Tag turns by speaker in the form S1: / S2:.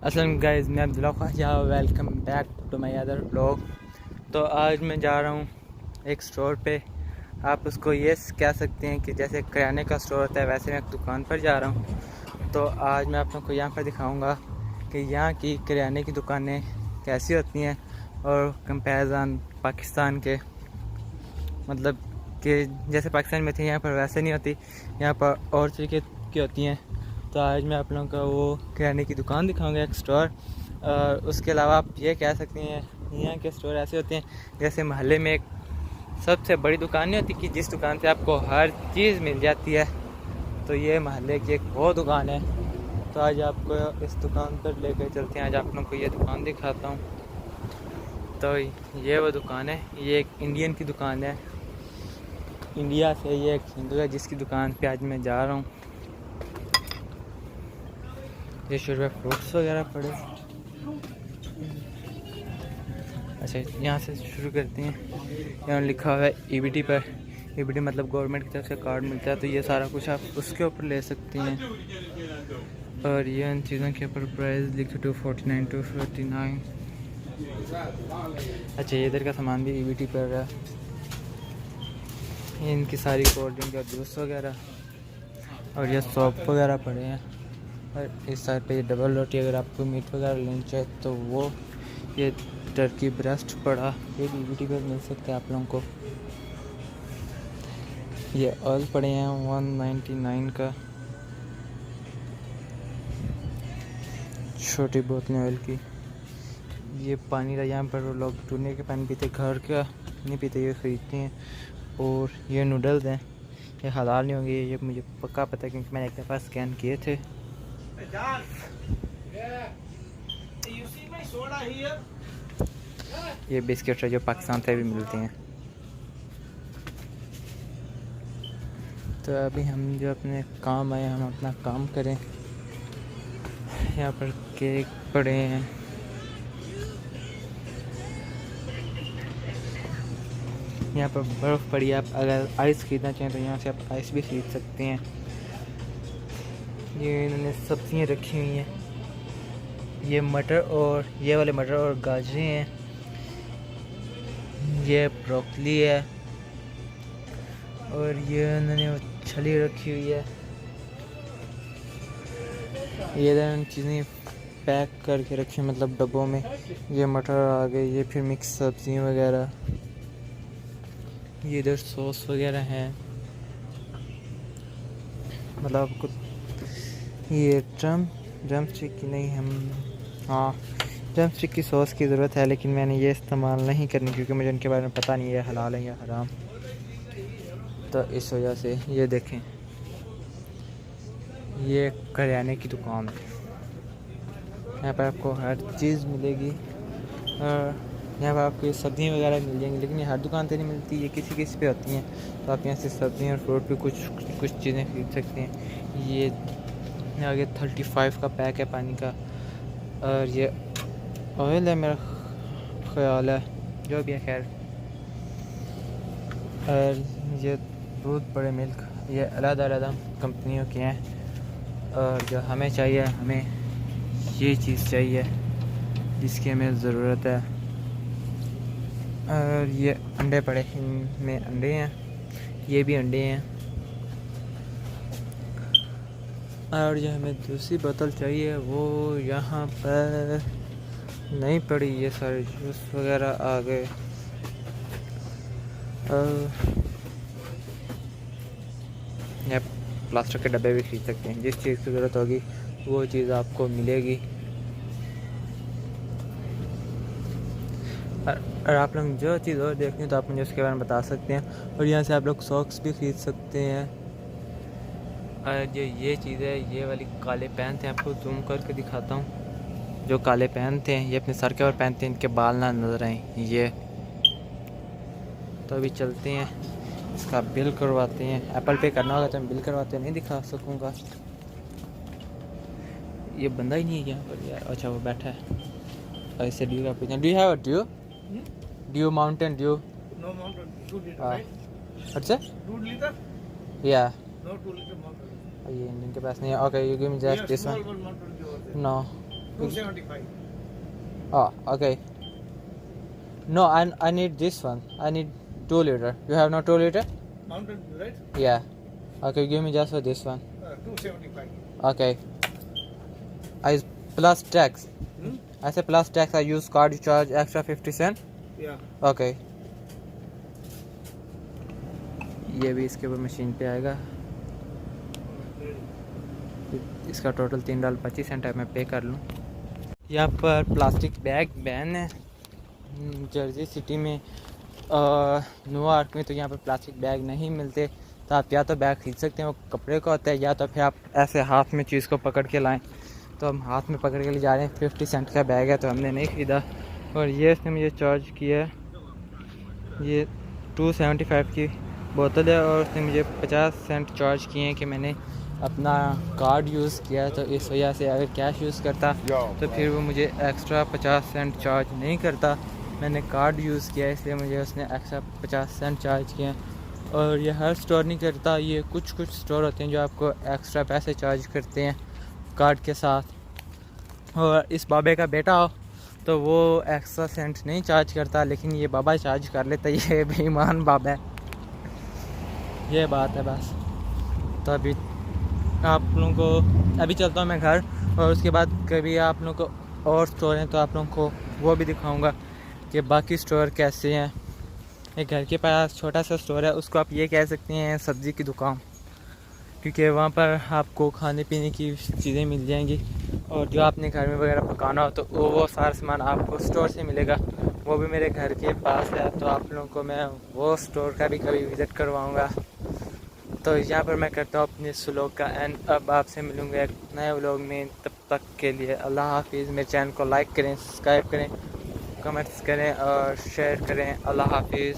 S1: अस्सलाम गाइस, मैं Abdullah Khwaja, welcome back to my other blog. तो आज मैं जा रहा हूँ एक स्टोर पे। आप उसको ये कह सकते हैं कि जैसे किराने का स्टोर होता है, वैसे मैं एक दुकान पर जा रहा हूँ। तो आज मैं आप लोगों को यहाँ पर दिखाऊँगा कि यहाँ की किराने की दुकानें कैसी होती हैं और कंपैरिजन पाकिस्तान के, मतलब कि जैसे पाकिस्तान में थी यहाँ पर वैसे नहीं होती, यहाँ पर और तरीके की होती हैं। तो आज मैं आप लोगों को वो किराने की दुकान दिखाऊंगा, एक स्टोर। और उसके अलावा आप ये कह सकते हैं यहाँ के स्टोर ऐसे होते हैं जैसे मोहल्ले में एक सबसे बड़ी दुकान नहीं होती कि जिस दुकान से आपको हर चीज़ मिल जाती है। तो ये मोहल्ले की एक वो दुकान है। तो आज आपको इस दुकान पर लेकर चलते हैं। आज आप लोगों को ये दुकान दिखाता हूँ। तो ये वो दुकान है, ये एक इंडियन की दुकान है। इंडिया से ये एक हिंदू है जिसकी दुकान पे आज मैं जा रहा हूँ। ये शुरू में फ्रूट्स वगैरह पड़े। अच्छा, यहाँ से शुरू करते हैं। यहाँ लिखा हुआ है EBT पर। EBT मतलब गवर्नमेंट की तरफ से कार्ड मिलता है, तो ये सारा कुछ आप उसके ऊपर ले सकते हैं। और ये इन चीज़ों के ऊपर प्राइस लिखे 249 249। अच्छा, ये इधर का सामान भी EBT पर है। इनकी सारी कोल्ड ड्रिंक और जूस वगैरह, और ये सॉप वगैरह पड़े हैं। और इस साइड पे ये डबल रोटी, अगर आपको मीट वगैरह लेना चाहिए तो वो, ये टर्की ब्रेस्ट पड़ा, ये भी EBT पर मिल सकता है आप लोगों को। ये ऑयल पड़े हैं 199 का, छोटी बोतलें ऑयल की। ये पानी का, यहाँ पर लोग टूने के पानी पीते, घर का नहीं पीते, ये ख़रीदते हैं। और ये नूडल्स हैं, ये हलाल नहीं होंगे, ये मुझे पक्का पता है क्योंकि मैंने एक दफ़ा स्कैन किए थे। ये बिस्किट है जो पाकिस्तान से भी मिलते हैं। तो अभी हम जो अपने काम आए, हम अपना काम करें। यहाँ पर केक पड़े हैं, यहाँ पर बर्फ़ पड़ी है। आप अगर आइस ख़रीदना चाहें तो यहाँ से आप आइस भी ख़रीद सकते हैं। ये इन्होंने सब्ज़ियाँ रखी हुई हैं, ये मटर और ये वाले मटर और गाजरें हैं। ये ब्रोकली है, और ये उन्होंने छली रखी हुई है। ये चीज़ें पैक करके रखी, मतलब डब्बों में। ये मटर आ गए, ये फिर मिक्स सब्जियां वगैरह। ये इधर सॉस वगैरह हैं, मतलब आपको ये ड्रम स्टिक की नहीं, हाँ ड्रम स्टिक की सॉस की ज़रूरत है, लेकिन मैंने ये इस्तेमाल नहीं करनी क्योंकि मुझे उनके बारे में पता नहीं है हलाल है या हराम। तो इस वजह से ये देखें, ये करियाने की दुकान है। यहाँ पर आपको हर चीज़ मिलेगी, और यहाँ पर आपको सब्ज़ियाँ वगैरह मिल जाएंगी, लेकिन ये हर दुकान पे नहीं मिलती, ये किसी किसी पे होती हैं। तो आप यहाँ से सब्ज़ियाँ और फ्रूट भी कुछ चीज़ें खरीद सकते हैं। ये आगे 35 का पैक है पानी का, और ये ऑयल है मेरा ख्याल है, जो भी है खैर। और ये दूध बड़े मिल्क, ये अलग-अलग कंपनियों के हैं। और जो हमें चाहिए, हमें ये चीज़ चाहिए जिसकी हमें ज़रूरत है। और ये अंडे पड़े, इनमें अंडे हैं, ये भी अंडे हैं। और जो हमें दूसरी बोतल चाहिए वो यहाँ पर नहीं पड़ी। ये सारे जूस वगैरह आ गए। और ये प्लास्टिक के डब्बे भी खरीद सकते हैं, जिस चीज़ की ज़रूरत होगी वो चीज़ आपको मिलेगी। और आप लोग जो चीज़ और देखनी है तो आप मुझे उसके बारे में बता सकते हैं। और यहाँ से आप लोग सॉक्स भी खरीद सकते हैं। और ये चीज़ है, ये वाली काले पैंट हैं, आपको जूम करके दिखाता हूँ। जो काले पैंट हैं ये अपने सर के ऊपर पहनते हैं, इनके बाल ना नजर आए ये। तो अभी चलते हैं, इसका बिल करवाते हैं। एप्पल पे करना होगा तो मैं बिल करवाते नहीं दिखा सकूँगा। ये बंदा ही नहीं है यहाँ पर यार। अच्छा, वो बैठा है। ऐसे ड्यू का पूछना, do you have a due Mountain Dew?
S2: No mountain, 2 liter, right?
S1: अच्छा
S2: 2 liter?
S1: या
S2: No 2 liter mountain.
S1: ये इनके पास नहीं है। Okay, you give me just
S2: Yes,
S1: this
S2: small
S1: one.
S2: one mountain.
S1: No
S2: 275.
S1: Oh, okay. No, I need this one. I need 2 liter. You have no 2 liter?
S2: Mountain, right?
S1: Yeah. Okay, give me just for this one.
S2: 275.
S1: Okay. I plus tax.
S2: Hmm?
S1: I say plus tax. I use card. You charge extra 50 cent.
S2: Yeah.
S1: Okay. ये भी इसके ऊपर machine पे आएगा. इसका total $3.25 है. मैं पे कर लूँ. यहाँ पर प्लास्टिक बैग बैन है जर्सी सिटी में. न्यूयॉर्क में तो यहाँ पर प्लास्टिक बैग नहीं मिलते. तो आप या तो बैग खरीद सकते हैं, वो कपड़े का होता है, या तो फिर आप ऐसे हाथ में चीज़ को पकड़ के लाएं. तो हम हाथ में पकड़ के ले जा रहे हैं. 50 सेंट का बैग है तो हमने नहीं ख़रीदा. और ये इसने मुझे चार्ज किया है. ये 275 की बोतल है और उसने मुझे 50 सेंट चार्ज किए हैं कि मैंने अपना कार्ड यूज़ किया. तो इस वजह से अगर कैश यूज़ करता तो फिर वो मुझे एक्स्ट्रा 50 सेंट चार्ज नहीं करता. मैंने कार्ड यूज़ किया इसलिए मुझे उसने एक्स्ट्रा 50 सेंट चार्ज किए हैं. और ये हर स्टोर नहीं करता. ये कुछ स्टोर होते हैं जो आपको एक्स्ट्रा पैसे चार्ज करते हैं कार्ड के साथ. और इस बाबे का बेटा हो तो वो एक्स्ट्रा सेंट नहीं चार्ज करता, लेकिन ये बाबा चार्ज कर लेता. ये बेईमान बाबा है. ये बात है बस. तो अभी आप लोगों को अभी चलता हूँ मैं घर, और उसके बाद कभी आप लोगों को और स्टोर हैं तो आप लोगों को वो भी दिखाऊंगा कि बाकी स्टोर कैसे हैं. एक घर के पास छोटा सा स्टोर है, उसको आप ये कह सकते हैं सब्ज़ी की दुकान, क्योंकि वहाँ पर आपको खाने पीने की चीज़ें मिल जाएंगी. और जो आपने घर में वगैरह पकाना हो तो वो सारा सामान आपको स्टोर से मिलेगा. वो भी मेरे घर के पास है, तो आप लोगों को मैं वो स्टोर का भी कभी विज़िट करवाऊँगा. तो यहाँ पर मैं करता हूँ अपने इस व्लॉग का एंड. अब आपसे मिलूँगा एक नए व्लॉग में. तब तक के लिए अल्लाह हाफिज़. मेरे चैनल को लाइक करें, सब्सक्राइब करें, कमेंट्स करें और शेयर करें. अल्लाह हाफिज़.